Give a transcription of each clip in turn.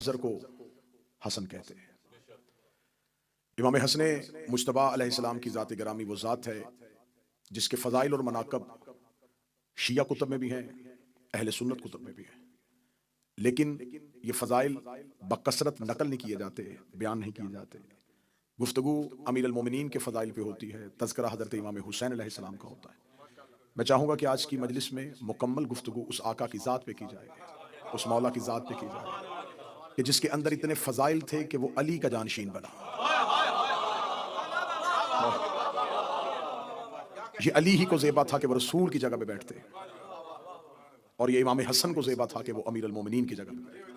मंजर को हसन कहते हैं। इमाम हसन मुज्तबा अलैहिस्सलाम की ज़ात गिरामी वो ज़ात है जिसके फ़ज़ाइल और मनाक़ब शिया कुतुब में भी हैं, अहले सुन्नत कुतुब में भी हैं, लेकिन ये फ़ज़ाइल बकसरत नकल नहीं किए जाते, बयान नहीं किए जाते। गुफ्तगू अमीर अल मोमिनीन के फ़ज़ाइल पे होती है, तज़किरा हज़रत इमाम हुसैन अलैहिस्सलाम का होता है। मैं चाहूँगा कि आज की मजलिस में मुकम्मल गुफ्तगू उस आका की ज़ात पे की जाए, उस मौला की ज़ात पे की जाए कि जिसके अंदर इतने फ़ज़ाइल थे कि वो अली का जानशीन बना। ये अली ही को ज़ेबा था कि वो रसूल की जगह पे बैठते, और ये इमाम हसन को ज़ेबा था कि वो अमीर अल मोमिनीन की जगह पे बैठते।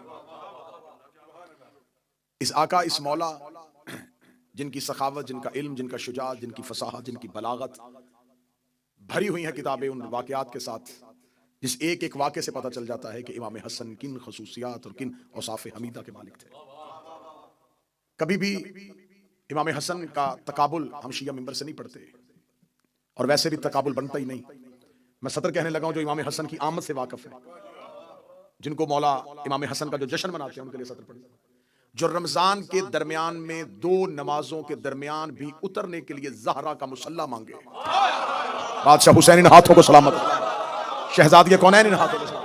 इस आका, इस मौला जिनकी सखावत, जिनका इल्म, जिनका शुजाअत, जिनकी फसाहत, जिनकी बलागत भरी हुई हैं किताबें उन वाक़यात के साथ, जिस एक एक वाक़े से पता चल जाता है कि इमाम हसन किन खसूसियात और किन औसाफ़े हमीदा के मालिक थे। कभी भी इमाम हसन का तकाबुल हम शिया मिंबर से नहीं पढ़ते, और वैसे भी तकाबुल बनता ही नहीं। मैं सतर कहने लगा हूं जो इमाम हसन की आमद से वाकिफ है, जिनको मौला इमाम हसन का जो जश्न मनाते हैं उनके लिए सतर पढ़े। जो रमजान के दरमियान में दो नमाजों के दरमियान भी उतरने के लिए ज़हरा का मुसल्ला मांगे, बादशाह हुसैन इन हाथों को सलामत, शहजादी कौनैन इन हाथों को सलामत।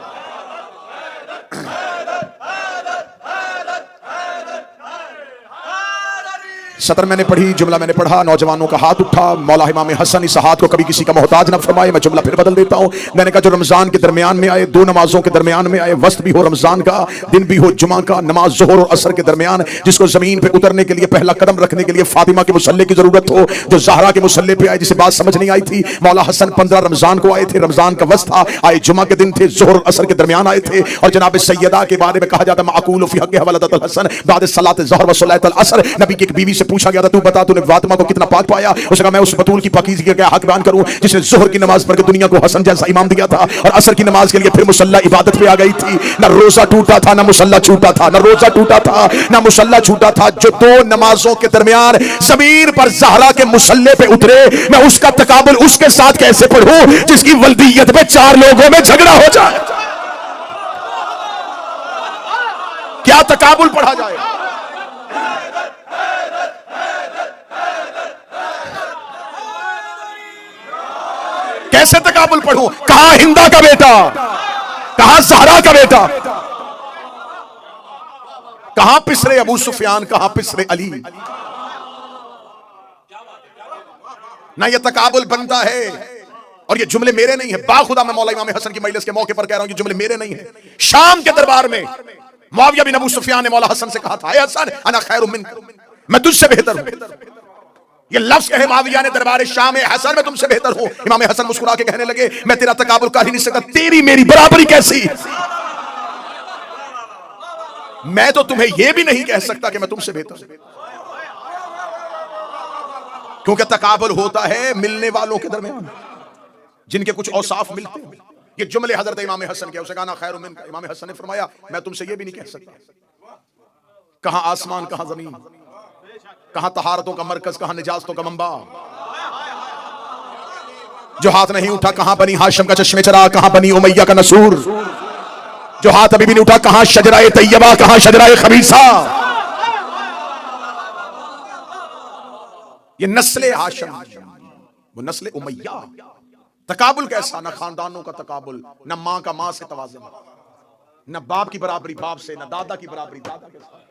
सतर मैंने पढ़ी, जुमला मैंने पढ़ा, नौजवानों का हाथ उठा, मौला इमाम हसन इस हाथ को कभी किसी का मोहताज न फरमाए। मैं जुमला फिर बदल देता हूं। मैंने कहा जो रमजान के दरमियान में आए, दो नमाजों के दरमियान में आए, वक्त भी हो रमजान का, दिन भी हो जुमा का, नमाज ज़ोहर और असर के दरमियान, जिसको जमीन पे उतरने के लिए पहला कदम रखने के लिए फातिमा के मुसल्ले की जरूरत हो, जो ज़हरा के मुसल्ले पे आए, जिसे बात समझ नहीं आई थी। मौला हसन 15 रमजान को आए थे, रमजान का वक्त था, आए जुमा के दिन थे, ज़ोहर और असर के दरमियान आए थे। और जनाब सैयदा के बारे में कहा जाता है माकूल फी हक़्क़ि वलदतल हसन बाद सलात ज़ोहर व सलातल असर। नबी की एक बीवी से पूछा गया था, तू बता तूने फातिमा को कितना पाक पाया? उसने कहा मैं उस बतूल की पाकीज़गी का हक बयान करूं जिसने ज़ोहर की नमाज पढ़ के दुनिया को हसन जैसा इमाम दिया था, और असर की नमाज के लिए फिर मुसल्ला इबादत पे आ गई थी। ना रोजा टूटा था, ना मुसल्ला छूटा था, ना रोजा टूटा था, ना मुसल्ला छूटा था। जो दो नमाजों के दरमियान ज़मीन पर ज़हरा के मुसल्ले पे उतरे, मैं उसका तकाबुल उसके साथ कैसे पढ़ूं जिसकी वल्दियत में 4 लोगों में झगड़ा हो जाए? क्या तकाबुल पढ़ा जाए? कैसे तकाबुल पढ़ूं? कहां हिंदा का बेटा, कहां ज़हरा का बेटा, कहां पिसरे अबू सुफियान, कहां पिसरे अली। ना ये तकाबुल बनता है। और ये जुमले मेरे नहीं है, बाखुदा मैं मौला इमाम हसन की मजलिस के मौके पर कह रहा हूं, ये जुमले मेरे नहीं है। शाम के दरबार में मुआविया बिन अबू सुफियान ने मौला हसन से कहा था, ए हसन अना खैरुम मिनक, मैं तुझसे बेहतर हूं। ये लफ्ज कहे मुआविया ने दरबार शाम में, हसन मैं तुमसे बेहतर हूं। इमाम हसन मुस्कुरा के कहने लगे, मैं तेरा तकाबुल कर ही नहीं सकता, तेरी मेरी बराबरी कैसी? मैं तो तुम्हें यह भी नहीं कह सकता कि मैं तुमसे बेहतर हूं, क्योंकि तकाबुल होता है मिलने वालों के दरमियान, जिनके कुछ औसाफ मिलते हैं। ये जुमले हजरत इमाम हसन के, उसे कहा ना खैरुम मिनक। इमाम हसन ने फरमाया मैं तुमसे यह भी नहीं कह सकता। कहां आसमान, कहां जमीन, कहां तहारतों का मरकज, कहां निजातों का मंबा। जो हाथ नहीं उठा, कहां बनी हाशिम का चश्मे चरा, कहां बनी उमैया का नसूर। जो हाथ अभी भी नहीं उठा, कहां शजराए तैयबा, कहां शजराए खबीसा। ये नस्ले हाशिम, वो नस्ले उमैया। तकाबुल कैसा? ना खानदानों का तकाबुल, ना मां का मां से तवाज़ुन, ना बाप की बराबरी बाप से, ना दादा की बराबरी दादा के साथ।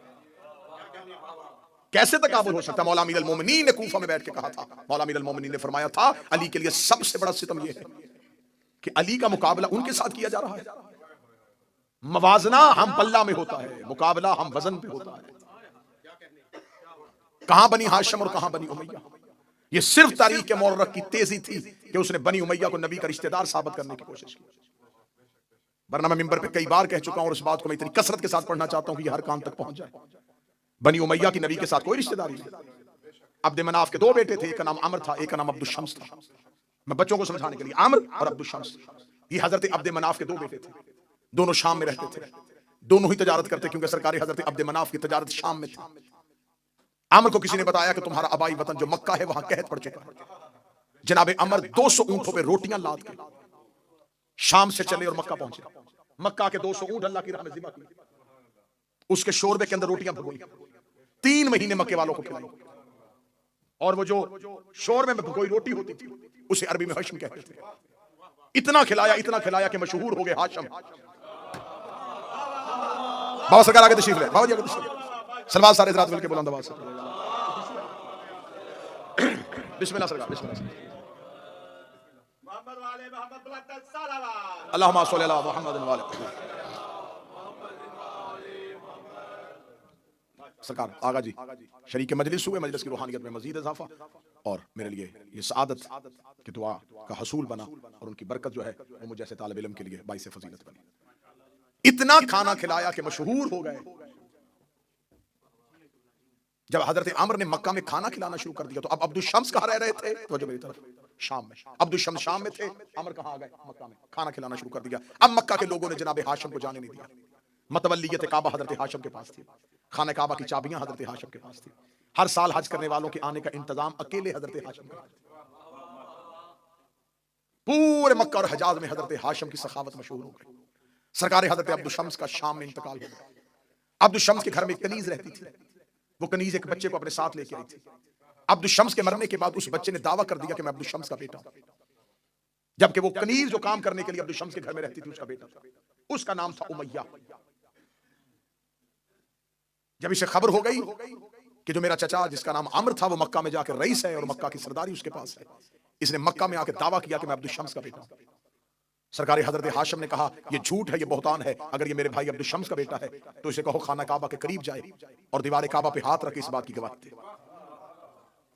कैसे तकाबुल हो सकता? मौला अमीर अल मोमिनीन ने कूफा में बैठ के कहा था, मौला अमीर अल मोमिनीन ने फरमाया था, अली के लिए सबसे बड़ा सितम यह है कि अली का मुकाबला उनके साथ किया जा रहा है। मवाजना हम पल्ला में होता है, मुकाबला हम वजन पे होता है। कहां बनी हाशिम और कहां बनी उमैया? यह सिर्फ तारीख के मुअर्रख की तेजी थी कि उसने बनी उमैया को नबी का रिश्तेदार साबित करने की कोशिश की। वरना मैं मिंबर पे कई बार कह चुका हूं, और इस बात को मैं इतनी कसरत के साथ पढ़ना चाहता हूं कि हर कान तक पहुंच जाए। बनी उमैया की नबी के साथ कोई रिश्तेदारी नहीं। अब्द मनाफ के 2 बेटे थे, एक का नाम अमर था, एक का नाम अब्दुल शम्स था। मैं बच्चों को समझाने के लिए, अमर और अब्दुल शम्स, ये हजरत अब्द मनाफ के 2 बेटे थे। दोनों शाम में रहते थे, दोनों ही तजारत करते, क्योंकि सरकारी हजरत अब्द मनाफ की तजारत शाम में थी। अमर को किसी ने बताया कि तुम्हारा आबाई वतन जो मक्का है वहां कहत पड़ चुका है। जनाब अमर 200 ऊंटों पे रोटियां लाद के शाम से चले और मक्का पहुंचे। मक्का के 200 ऊंट अल्लाह की राह में ज़िबा किए। उसके शोरबे के अंदर रोटियां भगोई, 3 महीने मक्के वालों को खिलाई। और वो जो शोरबे में भगोई रोटी होती थी उसे अरबी में हशम कहते थे। इतना खिलाया कि मशहूर हो गए हाशम। बाबा सरकार आगे तशरीफ ले, बाबा जी आगे तशरीफ। सलवात सारे हज़रात मिलके बुलंद आवाज से बिस्मिल्लाह सरकार, बिस्मिल्लाह। अल्लाहुम्मा सल्ली अला मुहम्मद व अला सरकार। आगा जी शरीक मजलिस हुए, मजलिस की रूहानियत में मजीद इजाफा और मेरे लिए ये सआदत की दुआ का हसूल बना और उनकी बरकत जो है वो मुझे जैसे तालिब इल्म के लिए बाइस फजीलत बनी। इतना खाना खिलाया कि मशहूर हो गए। जब हजरत आमर ने मक्का में खाना खिलाना शुरू कर दिया तो अब अब्दुल शम्स कहाँ रह रहे थे? तो जो मेरी तरफ शाम में, अब्दुल शम्स शाम में थे, आमर कहाँ आ गए? मक्का में। खाना खिलाना शुरू कर दिया। अब मक्का के लोगों ने जनाब हाशिम को जाने नहीं दिया। मतवल्लियत काबा हजरत हाशिम के पास थी, खाने काबा की चाबियां हजरत हाशिम के पास थी। हर साल हज करने वालों के आने का इंतजाम अकेले हजरत हाशिम का। पूरे मक्का और हजाज में हजरत हाशिम की सखावत मशहूर हो गई। सरकार हजरत अब्दुल शम्स का शाम में इंतकाल हो गया। अब्दुल शम्स के घर में एक कनीज रहती थी। वो कनीज एक बच्चे को अपने साथ लेके आई थी। अब्दुल शम्स के मरने के बाद उस बच्चे ने दावा कर दिया कि मैं अब्दुल शम्स का बेटा हूं, जबकि वो कनीज जो काम करने के लिए अब्दुल शम्स के घर में रहती थी उसका बेटा था। उसका नाम था उमैया। जब इसे खबर हो गई कि जो मेरा चचा जिसका नाम अम्र था वो मक्का में जाकर रईस है और मक्का की सरदारी उसके पास है, इसने मक्का में आकर दावा किया कि मैं अब्दुल शम्स का बेटा हूं। सरकार हजरत हाशिम ने कहा ये झूठ है, ये बहतान है। अगर ये मेरे भाई अब्दुल शम्स का बेटा है तो इसे कहो खाना काबा के करीब जाए और दीवार काबा पे हाथ रखे, इस बात की गवाही दे।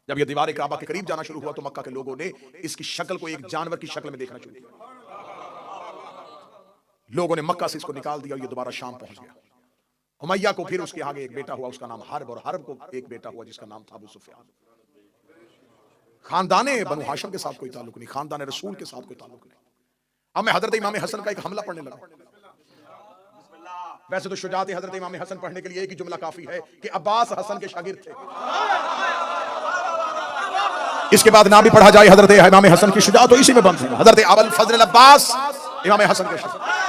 जब ये दीवार काबा के करीब जाना शुरू हुआ तो मक्का के लोगों ने इसकी शक्ल को एक जानवर की शक्ल में देखना शुरू किया। लोगों ने मक्का से इसको निकाल दिया और ये दोबारा शाम पहुंच गया। उमैया को फिर उसके आगे एक बेटा हुआ, उसका नाम हर्ब, और हर्ब को एक बेटा हुआ जिसका नाम था अबू सुफियान। खानदाने बनु हाशिम के साथ कोई ताल्लुक नहीं, खानदान रसूल के साथ कोई ताल्लुक नहीं। अब मैं हजरत इमाम हसन का एक हमला पढ़ने लगा। वैसे तो शुजात हजरत इमाम हसन पढ़ने के लिए एक ही जुमला काफी है कि अब्बास हसन के शागिर्द थे। इसके बाद ना भी पढ़ा जाए हजरत इमाम हसन की शुजात तो इसी में बंद है। हजरत अबुल फजल अब्बास इमाम हसन के शागिर्द।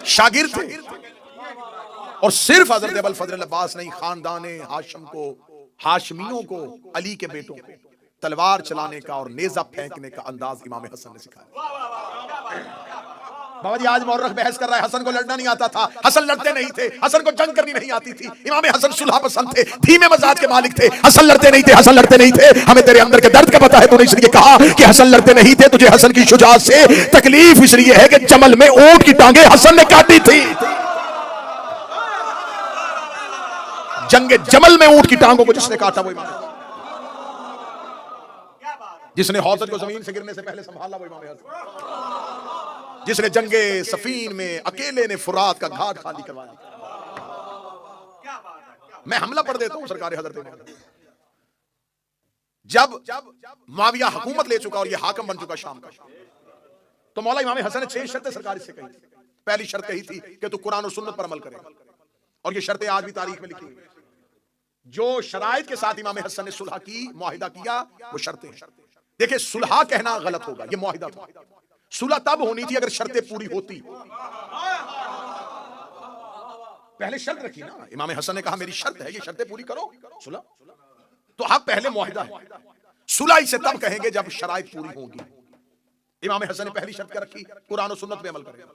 शागिर्द थे और सिर्फ हजरत अबुल फजल अब्बास नहीं, खानदाने हाशिम को, हाशमियों को, अली के बेटों को तलवार चलाने का और नेजा फेंकने का अंदाज इमाम हसन ने सिखाया। बाबा जी आज मौरख बहस कर रहा है हसन को लड़ना नहीं आता था। हसन लड़ते नहीं थे, हसन को जंग करनी नहीं आती थी। इमाम हसन सुलह पसंद थे, धीमे मजाज के मालिक थे। हसन लड़ते नहीं थे, हसन लड़ते नहीं थे। हमें तेरे अंदर के दर्द का पता है, तूने इसलिए कहा कि हसन लड़ते नहीं थे। तुझे हसन की शुजाअत से तकलीफ इसलिए है कि जमल में ऊंट की टांगे हसन ने काटी थी। जंगे जमल में ऊंट की टांगों को जिसने काटा वो इमाम, जिसने हौसत को जमीन से गिरने से पहले संभाला वो इमाम हसन, जिसने जंगे सफीन में अकेले ने फुरात का घाट खाली करवाया। मैं हमला पढ़ देता हूं सरकार हजरत। जब मुआविया हुकूमत ले चुका और ये हाकम बन चुका शाम का, तो मौला इमाम हसन ने 6 शर्तें सरकार से कही थी। पहली शर्त कही थी कि तू कुरान और सुन्नत पर अमल करेगा, और ये शर्तें आज भी तारीख में लिखी हुई। जो शराइत के साथ इमाम हसन ने सुलह की, मुआहिदा किया, वो शर्तें हैं। देखिए सुलह कहना गलत होगा, ये मुआहिदा था। सुलह तब होनी थी अगर शर्तें पूरी होती। पहले शर्त रखी ना, इमाम हसन ने कहा मेरी शर्त है, ये शर्तें पूरी करो, सुलह। तो अब पहले मुआहिदा है, सुलह इसे तब कहेंगे जब शराइत पूरी होगी। इमाम हसन ने पहली शर्त क्या रखी? कुरान और सुन्नत पे अमल करेगा।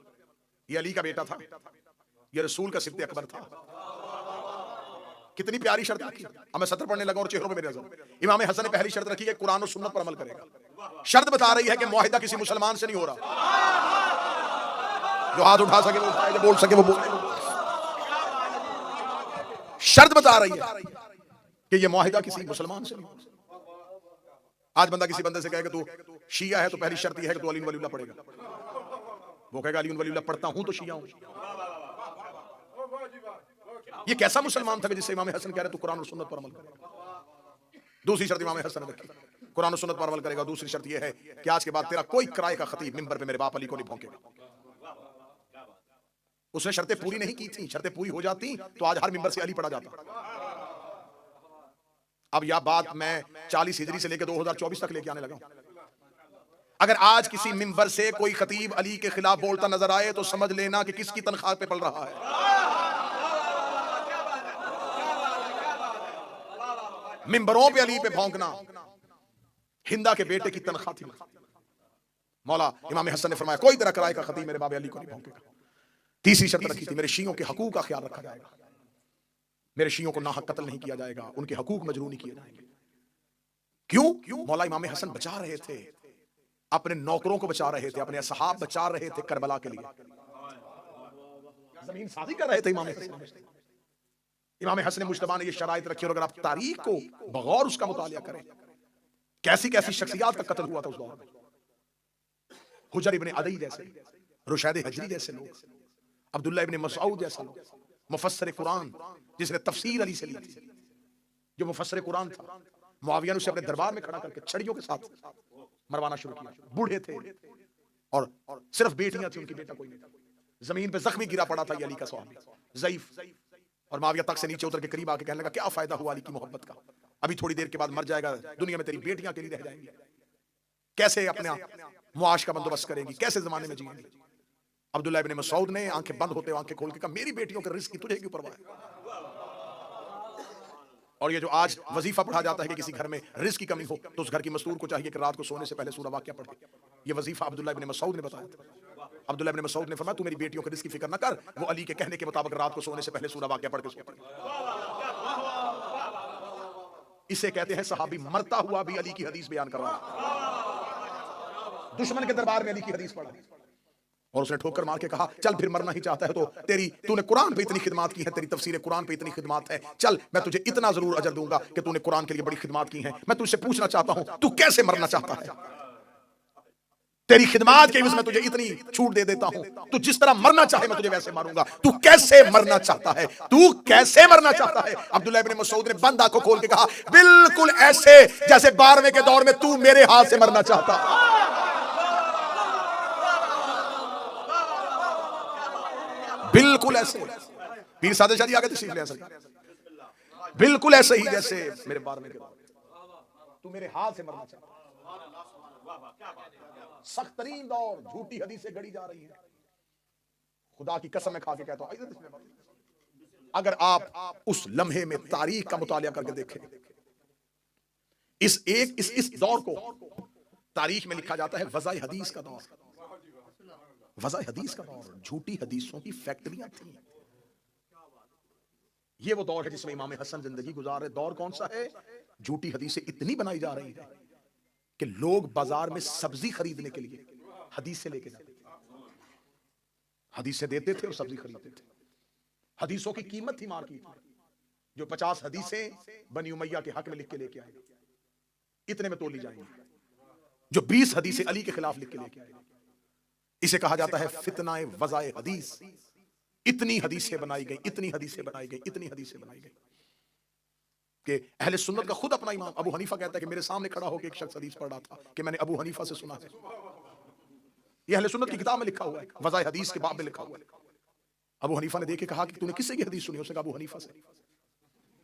ये अली का बेटा था, ये रसूल का सिद्दीक़ अकबर था। कितनी प्यारी शर्त रखी। अब मैं सत्र पढ़ने लगा और चेहरों पे मेरे नजर। इमाम हसन ने पहली शर्त रखी है कुरान और सुन्नत पर अमल करेगा। शर्त बता रही है कि मुआहिदा किसी मुसलमान से नहीं हो रहा। जो हाथ उठा सके वो उठाए, जो बोल सके वो बोले। शर्त बता रही है कि ये मुआहिदा किसी मुसलमान से नहीं हो रहा। आज बंदा किसी बंदे से कहे कि तू शिया है तो पहली शर्त यह है कि तू अली वलीउल्लाह पढ़ेगा। वो कहेगा अली वलीउल्लाह पढ़ता हूं तो शिया हूं। ये कैसा मुसलमान था कि जिससे इमाम हसन कह रहे तू कुरान और सुन्नत पर अमल करेगा। दूसरी शर्त इमाम हसन ने रखी, कुरान और सुन्नत पर अमल करेगा। दूसरी शर्त यह है कि आज के बाद तेरा कोई किराए का खतीब मिंबर पे मेरे बाप अली को नहीं भौंकेगा। उसने शर्तें पूरी नहीं की थी, शर्तें पूरी हो जाती तो आज हर मिंबर से अली पढ़ा जाता। अब यह बात मैं 40 हिजरी से लेकर 2024 तक लेके आने लगा हूं। अगर आज किसी मिंबर से कोई खतीब अली के खिलाफ बोलता नजर आए तो समझ लेना कि किसकी तनख्वाह पे पल रहा है। मिंबरों पे अली पे भौंकना हिंदा के बेटे की तनख्वाह थी। मौला इमाम हसन ने फरमाया कोई तरह कराए का खतीब मेरे बाबे अली को नहीं भौंकेगा। तीसरी शर्त रखी थी, मेरे शियों के हकूक का ख्याल रखा जाएगा, मेरे शियों को नाहक कत्ल नहीं किया जाएगा, उनके हकूक मजरू नहीं किए जाएंगे। क्यों? मौला इमाम हसन बचा रहे थे, अपने नौकरों को बचा रहे थे, अपने असहाब बचा रहे थे करबला के लिए, जमीन साजी कर रहे थे इमाम हसन। इमाम हसन मुश्तबा ने ये शराइत रखी, और अगर आप तारीख को बगौर उसका मुतालिया करें, कैसी कैसी शख्सियात का कत्ल हुआ था उस दौर में। हुजर इब्ने अदई जैसे, रुशैद हजरी जैसे लोग, अब्दुल्ला इब्ने मसऊद जैसा लोग, मुफस्सिर कुरान जिसने तफसीर अली से ली थी, जो मुफस्सिर कुरान था, मुआविया ने उसे अपने दरबार में खड़ा करके छड़ियों के साथ मरवाना शुरू किया। बूढ़े थे और सिर्फ बेटियां थी, उनकी बेटा कोई नहीं था। जमीन पे जख्मी गिरा पड़ा था ये अली का सहाबी, ज़ईफ, और मुआविया तक से नीचे उतर के करीब आके कहने लगा क्या फायदा हुआ अली की मोहब्बत का, अभी थोड़ी देर के बाद मर जाएगा, दुनिया में तेरी बेटियां अकेली रह जाएंगी, कैसे अपना मुआश का बंदोबस्त करेंगी, कैसे जमाने में जिएंगी। अब्दुल्ला इब्ने मसऊद ने आंखें बंद होते आंखें खोल के कहा मेरी बेटियों के रिस्क की तुझे क्यों परवाह है। और ये जो आज वजीफा पढ़ा जाता है कि किसी घर में रिस्क की कमी हो तो उस घर की मस्तूर को चाहिए कि रात को सोने से पहले सूरह वाक़िया पढ़े, ये वजीफा अब्दुल्ला इब्ने मसऊद ने बताया था। अब्दुल्ला इब्ने मसऊद ने फरमाया तू मेरी बेटियों के रिस्क की फिक्र न कर, वो अली के कहने के मुताबिक रात को सोने से पहले सूरह वाक़िया पढ़ के सोते। इसे कहते हैं सहाबी मरता हुआ भी अली की हदीस बयान कर रहा है। दुश्मन के दरबार में अली की हदीस पढ़ा और उसने ठोकर मार के कहा चल फिर मरना ही चाहता है तो तूने कुरान पे इतनी खिदमत की है, तेरी तफसीर कुरान पे इतनी खिदमत है, चल मैं तुझे इतना जरूर अजर दूंगा कि तूने कुरान के लिए बड़ी खिदमत की है। मैं तुझसे पूछना चाहता हूं तू कैसे मरना चाहता है, तेरी खिदमत के एवज में तुझे इतनी छूट दे देता हूं, तू जिस तरह मरना चाहे मैं तुझे वैसे मारूंगा, तू कैसे मरना चाहता है, तू कैसे मरना चाहता है। अब्दुल्ला इब्ने मसऊद ने बंद आंखों खोल के कहा बिल्कुल ऐसे जैसे 12वें के दौर में तू मेरे हाथ से मरना चाहता है। बिल्कुल ऐसे पीर सादे शाह जी आगे तशरीफ ले आ सकते, बिल्कुल ऐसे ही जैसे मेरे 12वें के दौर में तू मेरे हाथ से मरना चाहता है। सख्त तरीन दौर, झूठी हदीसें गढ़ी जा रही हैं, खुदा की कसम खा के कहता हूं अगर आप उस लम्हे में तारीख का मुतालिया करके देखें, इस दौर को तारीख में लिखा जाता है वज़ाए हदीस का दौर। वज़ाए हदीस का दौर, झूठी हदीसों की फैक्ट्रियां थी। ये वो दौर है जिसमें इमाम हसन जिंदगी गुजार रहे। दौर कौन सा है? झूठी हदीसें इतनी बनाई जा रही है कि लोग बाजार में सब्जी खरीदने के लिए हदीसें लेके जाते थे, हदीसें देते थे और सब्जी खरीदते थे। हदीसों की कीमत थी मार्केट में, जो 50 हदीसें बनी उमैया के हक में लिख के लेके आए इतने में तोली जाएंगी, जो 20 हदीसें अली के खिलाफ लिख के लेके आए। इसे कहा जाता है फितनाए वज़ाए हदीस। इतनी हदीसें बनाई गई, इतनी हदीसें बनाई गई, इतनी हदीसें बनाई गई कि अहले सुन्नत का खुद अपना इमाम अबू हनीफा कहता है कि मेरे सामने खड़ा होकर एक शख्स हदीस पढ़ रहा था कि मैंने अबू हनीफा से सुना है। यह अहले सुन्नत की किताब में लिखा हुआ है, वज़ाए हदीस के बाब में लिखा हुआ है। अबू हनीफा ने देखे कहा कि तूने किससे की हदीस सुनी? उसने कहा अबू हनीफा से।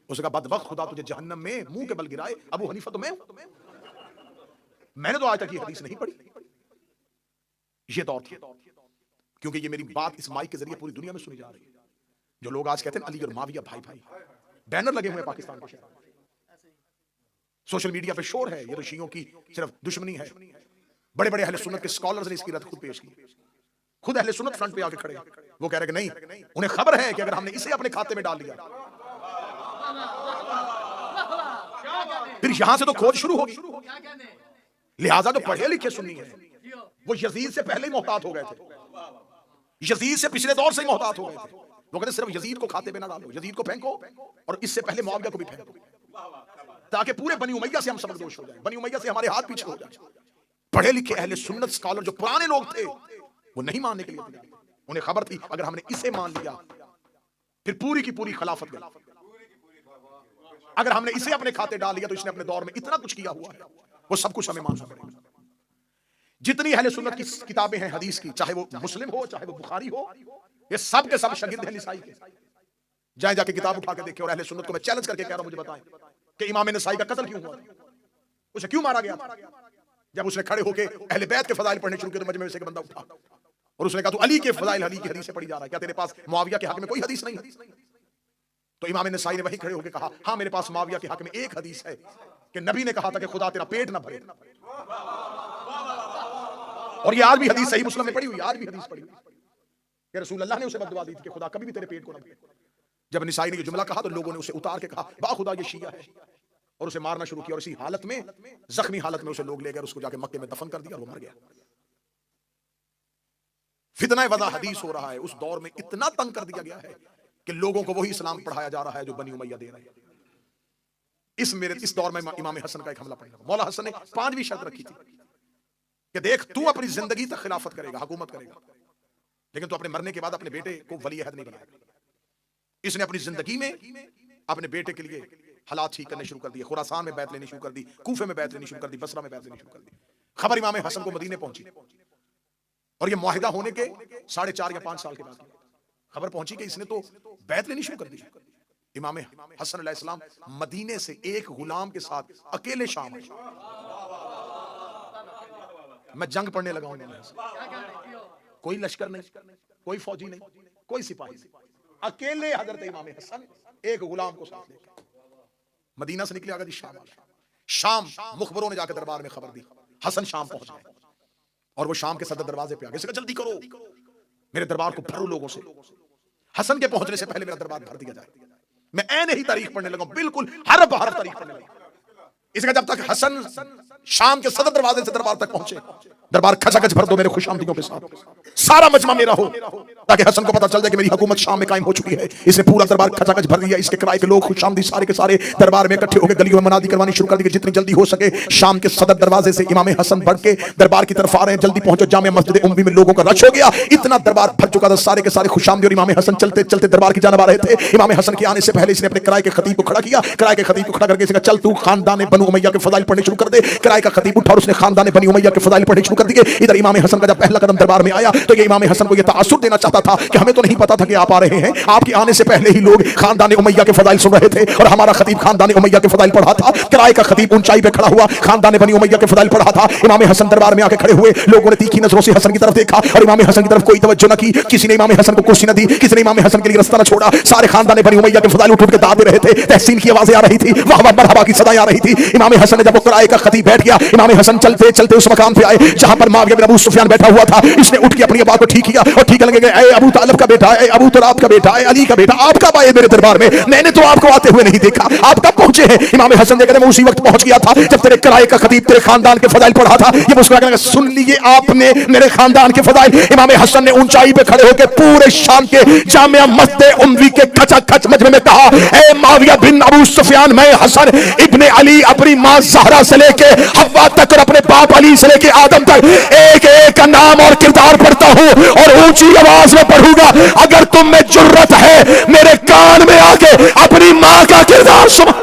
उसने कहा बदबख्त खुदा तुझे जहन्नम में मुंह के बल गिराए, अबू हनीफा तो मैं हूं, मैंने तो आज तक ये हदीस नहीं पढ़ी। ये दौर था, क्योंकि ये मेरी बात इस माइक के जरिए पूरी दुनिया में सुनी जा रही है। जो लोग आज कहते हैं अली और माविया भाई भाई, बैनर लगे हुए पाकिस्तान के शहर में, सोशल मीडिया पे शोर है ये तो शियों की सिर्फ दुश्मनी है। बड़े बड़े अहले सुन्नत के स्कॉलर्स ने इसकी रद्द खुद पेश की, खुद अहले सुन्नत फ्रंट पे आके खड़े, वो कह रहे कि नहीं, उन्हें खबर है कि अगर हमने इसे अपने खाते में डाल लिया फिर यहां से तो खोज शुरू होगी। लिहाजा जो पढ़े लिखे सुन्नी है वो यजीद से पहले ही मोहतात हो गए थे, यजीद से पिछले दौर से ही मोहतात हो गए थे। वो कहते सिर्फ यजीद को खाते में ना डालो, यजीद को फेंको और इससे पहले मुआविया को भी फेंको, ताकि पूरे बनी उमैया से हम सबकदोश हो जाए, बनी उमैया से हमारे हाथ पीछे हो जाए। पढ़े लिखे अहले सुन्नत स्कॉलर जो पुराने लोग थे वो नहीं मानने के लिए, उन्हें खबर थी अगर हमने इसे मान लिया फिर पूरी की पूरी खिलाफत गई, अगर हमने इसे अपने खाते डाल लिया तो इसने अपने दौर में इतना कुछ किया हुआ है, वो सब कुछ हमें मानना पड़ेगा। जितनी अहले सुन्नत की किताबें हैं हदीस की, चाहे वो मुस्लिम हो, चाहे वो बुखारी हो, ये सब के सब शागिर्द हैं निसाई के। जाए जाके किताब उठा के देखे, और अहले सुन्नत को मैं चैलेंज करके कह रहा हूं, मुझे बताएं कि इमाम नसाई का कत्ल क्यों हुआ, उसे क्यों मारा गया था? जब उसने खड़े होके अहले बैत के फजाइल पढ़ने शुरू किए, तो मजमे में से एक बंदा उठा और उसने कहा, तू अली के फजाइल, अली की हदीसें पढ़ी जा रहा है, क्या तेरे पास मुआविया के हक में कोई हदीस नहीं है? तो इमाम नसाई ने वही खड़े होकर कहा, हाँ मेरे पास मुआविया के हक में एक हदीस है कि नबी ने कहा था कि खुदा तेरा पेट ना भरे। और ये आज भी हदीस सही मुस्लिम में पड़ी हुई, आज भी हदीस पड़ी हुई कि रसूल अल्लाह ने उसे बददुआ दी थी कि खुदा कभी भी तेरे पेट को ना भरे। जब नसाई ने ये जुमला कहा तो लोगों ने उसे उतार के कहा, बा खुदा ये शिया है, और उसे मारना शुरू किया। और इसी हालत में, जख्मी हालत में उसे लोग ले गए, उसको जाके मक्के में दफन कर दिया और वो मर गया। फितना वदा हदीस हो रहा है। उस दौर में इतना तंग कर दिया गया है कि लोगों को वही इस्लाम पढ़ाया जा रहा है जो बनी उमैया दे रहे हैं। इस दौर में इमाम हसन का एक हमला पड़ा। मौला हसन ने 5वीं शर्त रखी थी कि देख, तू अपनी जिंदगी तक खिलाफत करेगा, हुकूमत करेगा, लेकिन तू अपने मरने के बाद अपने बेटे को वली अहद नहीं बनाएगा। इसने अपनी जिंदगी में अपने बेटे के लिए हालात ठीक करने शुरू कर दिए। खुरासान में बैत लेनी शुरू कर दी, कूफे में बैत लेनी शुरू कर दी, बसरा में बैत लेनी शुरू कर दी। खबर इमाम हसन को मदीने पहुंची, और ये मुआहिदा होने के 4.5 या 5 साल के बाद खबर पहुंची कि इसने तो बैत लेनी शुरू कर दी। इमाम हसन अलैहिस्सलाम मदीने से एक गुलाम के साथ अकेले शाम आए। मैं जंग पढ़ने लगा हूं, कोई लश्कर नहीं, कोई फौजी नहीं, कोई सिपाही नहीं, अकेले हजरत इमाम हसन एक गुलाम को साथ लेकर मदीना से निकले। आगे शाम मुखबरों ने जाकर दरबार में खबर दी, हसन शाम पहुंच गए। और वो शाम के सदर दरवाजे पे आ गए, जल्दी करो मेरे दरबार को भरो लोगों से, हसन के पहुंचने से पहले मेरा दरबार भर दिया जाए। मैं ऐन ही तारीख पढ़ने लगा, बिल्कुल हरफ हरफ तारीख पढ़ने लगा। इसका जब तक हसन शाम के सदर दरवाजे से दरबार तक पहुंचे, दरबार खचाखच भर दो मेरे खुशामदीदों के साथ, सारा मजमा मेरा हो, ताकि हसन को पता चल जाए कि मेरी हुकूमत शाम में कायम हो चुकी है। इसने पूरा दरबार खचाखच भर दिया। इसके किराए के लोग खुशामदी सारे के सारे दरबार में इकट्ठे होकर गलियों में मनादी करवानी शुरू कर दी कि जितनी जल्दी हो सके शाम के सदर दरवाजे से इमाम हसन बढ़ के दरबार की तरफ आ रहे हैं, जल्दी पहुंचो। जामे मस्जिद उम्मी में लोगों का रश हो गया, इतना दरबार भर चुका था, सारे के सारे खुशामदी। और इमाम हसन चलते चलते दरबार की जानब आ रहे थे। इमाम हसन के आने से पहले इसने अपने किराए के खतीब को खड़ा किया। किराए के खतीब को खड़ा करके इसने कहा, चल तू खानदान बनु उमैया के फजाइल पढ़ने शुरू कर दे। किराए का खतीब उठा और उसने खानदान बनी उमैया के फजाइल पढ़ने शुरू कर दिए। इधर इमाम हसन का जब पहला कदम दरबार में आया तो ये इमाम हसन को ये तासुर देना चाहता था कि हमें तो नहीं पता था कि आप आ रहे हैं, आपके आने से पहले ही लोग खानदान उमैया के फजाइल सुन रहे थे और हमारा खतीब खानदान उमैया के फजाइल पढ़ा था। किराए का खतीब ऊंचाई पे खड़ा हुआ खानदान बनी उमैया के फजाइल पढ़ा था। इमाम हसन दरबार में आके खड़े हुए, लोगों ने तीखी नजरों से हसन की तरफ देखा और इमाम हसन की तरफ कोई तवज्जो न की। किसी ने इमाम हसन को कुर्सी न दी, किसी ने इमाम हसन के लिए रास्ता न छोड़ा। सारे खानदान बनी उमैया के फजाइल उठ उठ के दाद दे रहे थे, तहसीन की आवाजें आ रही थी, वाह वाह मरहबा की सदाएं आ रही थी। इमाम हसन ने जब वो किराए का खतीब बैठ गया, इमाम हसन चलते चलते उस मकाम पे आए जहां पर मुआविया बिन अबू सुफियान बैठा हुआ था। इसने उठ के अपनी बात को ठीक किया और ठीक लगे, ऐ अबू तालिब का बेटा, ऐ अबू तुराब का बेटा, ऐ अली का बेटा, आप कब आए मेरे दरबार में? मैंने तो आपको आते हुए नहीं देखा, आप कब पहुंचे हैं? इमाम हसन ने कहते मैं उसी वक्त पहुंच गया था जब तेरे किराए का खतीब तेरे खानदान के फजाइल पढ़ा था। ये मुस्कुरा के सुन लिए आपने मेरे खानदान के फजाइल। इमाम हसन ने ऊंचाई पे खड़े होकर पूरे शाम के जामिया मस्जिद उम्वी के खचाखच मजमे में कहा, ऐ मुआविया बिन अबू सुफियान, मैं हसन इब्ने अली अपनी मां ज़हरा से लेके हव्वा तक और अपने बाप अली से लेके आदम तक एक एक का नाम और किरदार पढ़ता हूं और ऊंची आवाज में पढ़ूंगा। अगर तुम में जुर्रत है मेरे कान में आके अपनी मां का किरदार सुनो।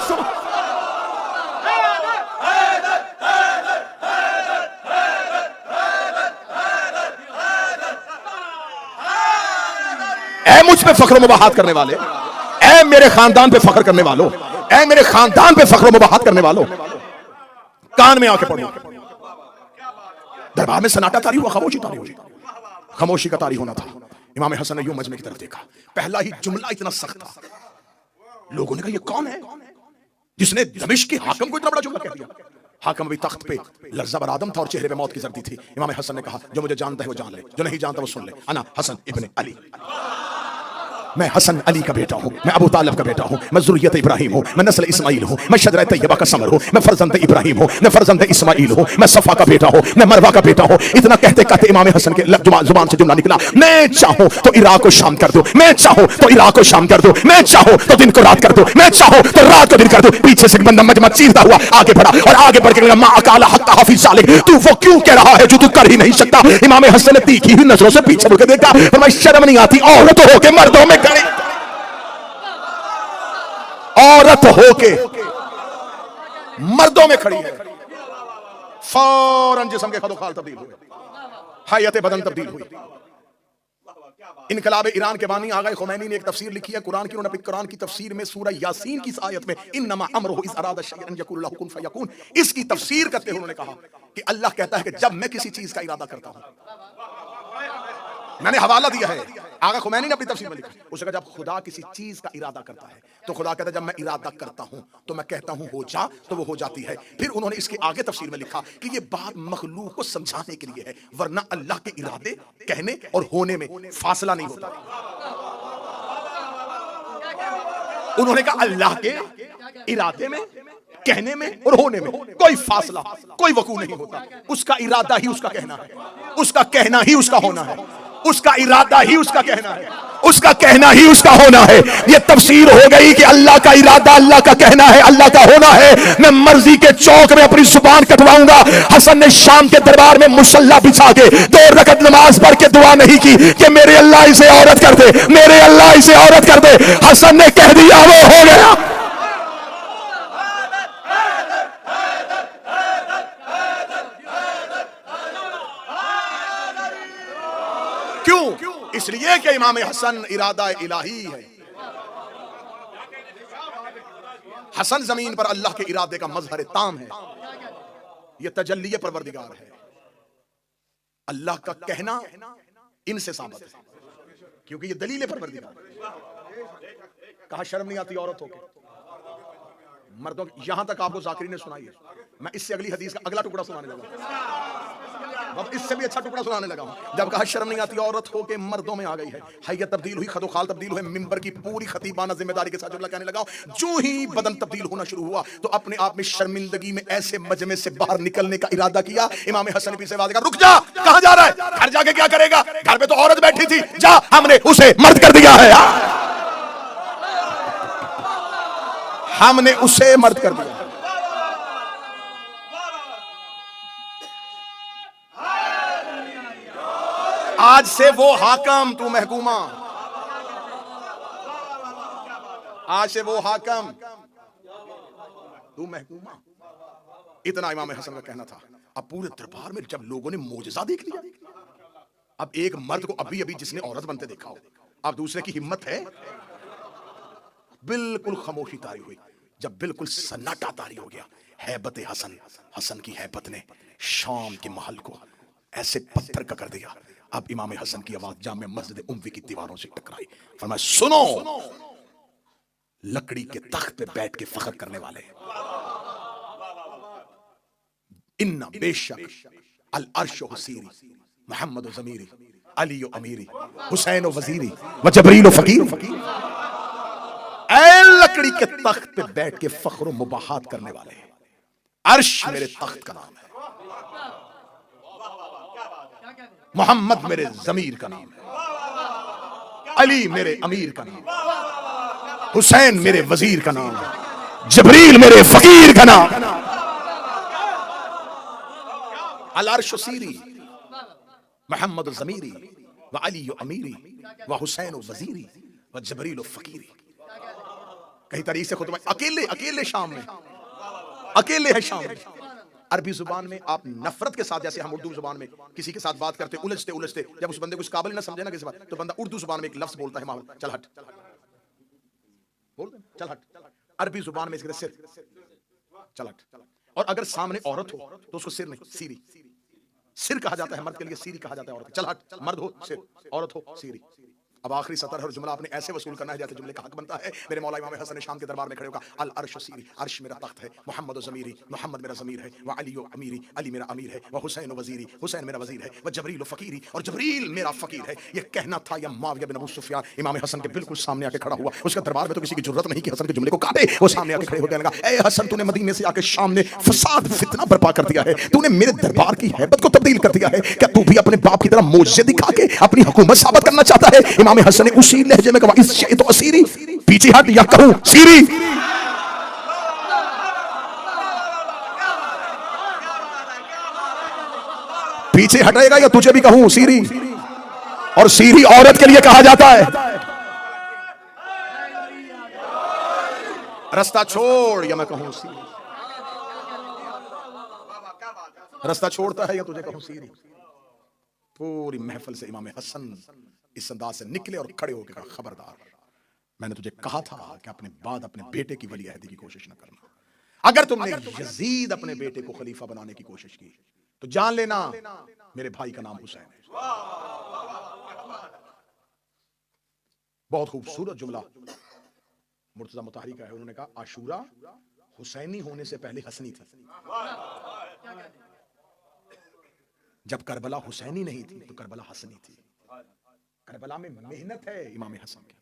ऐ मुझ पे फख्र मुबाहत करने वाले, ऐ मेरे खानदान पे फख्र करने वालों, ऐ मेरे खानदान पे फख्र मुबाहत करने वालों, कान में आके पढ़ो। दरबार में सन्नाटा तारी हुआ, खामोशी तारी हुई, खामोशी का तारी होना था। इमाम हसन ने यूं मजमे की तरफ देखा, पहला ही जुमला इतना सख्त था, लोगों ने कहा ये कौन है जिसने दमिश्क के हाकिम को इतना बड़ा जुमला कह दिया? हाकिम अभी तख्त पे लर्ज़ा बर आदम था और चेहरे पे मौत की जर्दी थी। इमाम हसन ने कहा, जो मुझे जानता है वो जान ले, जो नहीं जानता वो सुन ले, अना हसन इब्ने अली, मैं हसन अली का बेटा हूं, मैं अबू तालिब का बेटा हूं, मैं ज़ुर्रियत इब्राहिम हूं, मैं नस्ल इस्माइल हूं, मैं शजरा तैयबा का समर हूं, मैं फर्जंद इब्राहिम हूं, मैं फर्जंद इस्माइल हूं, मैं सफा का बेटा हूं, मैं मरवा का बेटा हूं। इतना कहते कहते इमाम हसन के जुबान से जुमला निकला, मैं चाहूं तो इराक को शाम कर दूं, मैं चाहूं तो इराक को शाम कर दूं, मैं चाहूं तो दिन को रात कर दूं, मैं चाहूं तो रात को दिन कर दूं। पीछे से बंदा मजमा चीरता हुआ आगे बढ़ा और आगे बढ़ के मा अकाला हत्ता हाफिज सालिक, तू वो क्यों कह रहा है जो तू कर ही नहीं सकता? इमाम हसन ने तीखी हुई नजरों से पीछे मुड़ के देखा, फरमाया शर्म नहीं आती औरत होके मर्दों में खड़ी, औरत होके मर्दों में खड़ी है। फौरन जिस्म के खदोखाल तब्दील हुए, हयत बदन तब्दील हुई। इनकलाब ईरान के बानी आगा खुमैनी ने एक तफसीर लिखी है कुरान की। उन्होंने कुरान की तफसीर में सूरह यासीन की इस आयत में इन्नमा अमरुहु इज़ अरादा शैअन यकुल लहु कुन फयकुन, इसकी तफसीर करते हुए उन्होंने कहा कि अल्लाह कहता है कि जब मैं किसी चीज का इरादा करता हूं, मैंने हवाला दिया है, आगा खुमैनी ने अपनी तफसीर में लिखा, उसने कहा जब खुदा किसी चीज का इरादा करता है तो खुदा कहता है जब मैं इरादा करता हूं तो मैं कहता हूं हो जा तो वो हो जाती है। फिर उन्होंने इसके आगे तफसीर में लिखा कि ये बात मखलूक को समझाने के लिए है, वरना अल्लाह के इरादे कहने और होने में फासला नहीं होता। उन्होंने कहा अल्लाह के इरादे में, कहने में और होने में कोई फासला, कोई वकूफ नहीं होता। उसका इरादा ही उसका कहना है, उसका कहना ही उसका होना है, उसका इरादा ही उसका कहना है, उसका कहना ही उसका होना है। ये तफसीर हो गई कि अल्लाह का इरादा अल्लाह का कहना है, अल्लाह का होना है। मैं मर्जी के चौक में अपनी जुबान कटवाऊंगा। हसन ने शाम के दरबार में मुसल्ला बिछा के 2 रकत नमाज पढ़ के दुआ नहीं की कि मेरे अल्लाह इसे औरत कर दे, मेरे अल्लाह इसे औरत कर दे। हसन ने कह दिया वो हो गया। क्यों? इसलिए कि इमाम हसन इरादा इलाही है। हसन जमीन पर अल्लाह के इरादे का मजहर ताम है, यह तजल्ली परवरदिगार है। अल्लाह का कहना इनसे साबित है क्योंकि यह दलील परवरदिगार। कहा शर्म नहीं आती औरत होके मर्दों, यहां तक आपको जाकिरी ने सुनाई है। मैं इससे अगली हदीस का अगला टुकड़ा सुनाने लगा, अब इससे भी अच्छा टुकड़ा सुनाने लगा हूं। जब कहा शर्म नहीं आती औरत हो के मर्दों में आ गई है, हैयत तब्दील हुई, खदोखाल तब्दील हुए, मिंबर की पूरी खतीबाना जिम्मेदारी के साथ जुमला कहने लगा। जो ही बदन तब्दील होना शुरू हुआ तो अपने आप में शर्मिंदगी में ऐसे मजमे से बाहर निकलने का इरादा किया। इमाम हसन पीछे आवाज, रुक जा, कहां जा रहा है? घर जाके क्या करेगा? घर पे तो औरत बैठी थी, जा, हमने उसे मर्द कर दिया है, हमने उसे मर्द कर दिया। आज से वो हाकम, तू महकूमा, आज से वो हाकम, तू महकूमा। इतना इमाम हसन का कहना था। अब पूरे दरबार में जब लोगों ने मोजज़ा देख लिया, अब एक मर्द को अभी अभी जिसने औरत बनते देखा हो, अब दूसरे की हिम्मत है, बिल्कुल खामोशी तारी हुई। जब बिल्कुल सन्नाटा तारी हो गया, हैबत हसन, हसन की हैबत ने शाम के महल को ऐसे पत्थर का कर दिया। अब इमाम हसन की आवाज जामे मस्जिद उम्वी की दीवारों से टकराई। फरमाया सुनो, लकड़ी के तख्त पे बैठ के फख्र करने वाले, इन्ना बेशक अल अर्श हुसीरी, मोहम्मद ज़मीरी, अली अमीरी, हुसैन वजीरी व जबरील फकीर। ऐ लकड़ी के तख्त पे बैठ के फख्र मुबाहात करने वाले, अर्श मेरे तख्त का नाम है, मोहम्मद मेरे जमीर का नाम है, अली मेरे अमीर का नाम है, हुसैन मेरे वजीर का नाम है, जबरील मेरे फकीर का नाम। अल अर्श सीरी, मोहम्मद जमीरी व अली अमीरी व हुसैन वजीरी व जबरील फकीरी। कहीं तरीके से खुतबा अकेले अकेले शाम में, अकेले है शाम में। अरबी जुबान में आप नफरत के साथ, जैसे हम उर्दू जुबान में किसी के साथ बात करते उलझते उलझते, जब उस बंदे को इस काबिल ना समझे ना किसी बात, तो बंदा उर्दू जुबान में एक लफ्ज बोलता है, माहौल, चल हट, बोल चल हट। अरबी जुबान में इसके सिर, चल हट। और अगर सामने औरत हो तो उसको सिर नहीं, सीरी। सिर कहा जाता है मर्द के लिए, सीरी कहा जाता है औरत। चल हट, मर्द हो सिर, औरत हो सीरी। अब आखिरी सतर और जुमला आपने ऐसे वसूल करना है जैसे जुमले का हक बनता है। मेरे मौला इमाम हसन ने शाम के दरबार में खड़े होकर अल अर्श सीरी, अर्श मेरा तख्त है, मोहम्मद ज़मीरी, मोहम्मद मेरा ज़मीर है, व अली अमीरी, अली मेरा अमीर है, व हुसैन वजीरी, हुसैन मेरा वजीर है, व जबरील फकीरी, और जबरील मेरा फकीर है। ये कहना था या मुआविया बिन अबू सुफियान इमाम हसन के बिल्कुल सामने आके खड़ा हुआ। उसके दरबार में तो किसी की जरूरत नहीं कि हसन के जुमले को काटे। वो सामने आके खड़े होकर लगा, ए हसन, तूने मदीने से आके शाम में फसाद फितना बर्पा कर दिया है, तूने मेरे दरबार की हैबत को तब्दील कर दिया है। क्या तू भी अपने बाप की तरह मोजे दिखा के अपनी हुकूमत साबित करना चाहता है? इमाम हसन ने उसी लहजे में कहा, इस शे तो असीरी, पीछे हट या कहूं सीरी। पीछे हटेगा या तुझे भी कहूं सीरी। और सीरी औरत के लिए कहा जाता है। रास्ता छोड़ या मैं कहूं सीरी। रास्ता छोड़ता है या तुझे कहूं सीरी। पूरी महफिल से इमाम हसन इस अंदाज से निकले और खड़े होकर कहा, खबरदार, मैंने तुझे कहा था कि अपने बाद अपने बेटे की वली अहदी की कोशिश न करना। अगर तुमने यजीद अपने बेटे को खलीफा बनाने की कोशिश की तो जान लेना मेरे भाई का नाम हुसैन है। बहुत खूबसूरत जुमला मुर्तजा मुताहरी का है। उन्होंने कहा, आशूरा हुसैनी होने से पहले हसनी थी। जब करबला हुसैनी नहीं थी तो करबला हसनी थी। करबला में मेहनत है इमाम हसन की।